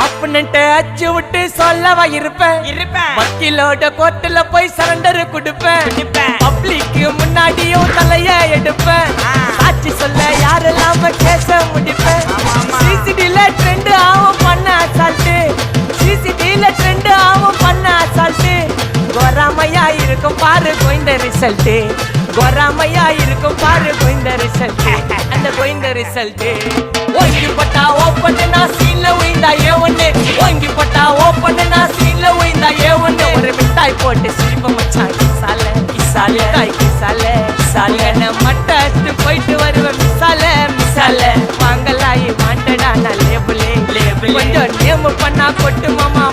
அப்படின்ட்டு அச்சு விட்டு சொல்லவா இருப்பேன் வக்கீலோட கோர்ட்டுல போய் சரண்டர் கொடுப்பேன் பப்ளிக்கு முன்னாடியும் தலைய எடுப்பேன் சாட்சி சொல்ல யாரெல்லாம கேச முடிப்பேன் சிசிடில ட்ரெண்ட் ஆகும் பண்ண அசால்ட்டு சிசிடில ட்ரெண்ட் ஆகும் பண்ண அசால்ட்டு கோராமையா இருக்கும் பாரு கோயந்த ரிசல்ட் கோராமையா இருக்கும் பாரு கோயந்த ரிசல்ட் அந்த கோயந்த ரிசல்ட் ஓங்கி பட்டா ஓப்பன் நான் சீன்ல உயிந்தா ஏவன்னு ஓங்கி பட்டா ஓப்பன் நான் சீன்ல உயிந்தா ஏவன்னு ஒரு மிட்டாய் போட்டு சிரிப்ப மச்சான் கிசால கிசால காய் கிசால கிசால மட்டத்து போயிட்டு வருவேன் மிசால மிசால வாங்கலாயி வாண்டடா நான் லேபிளே லேபிள் கொஞ்சம் நேம் பண்ணா கொட்டு மாமா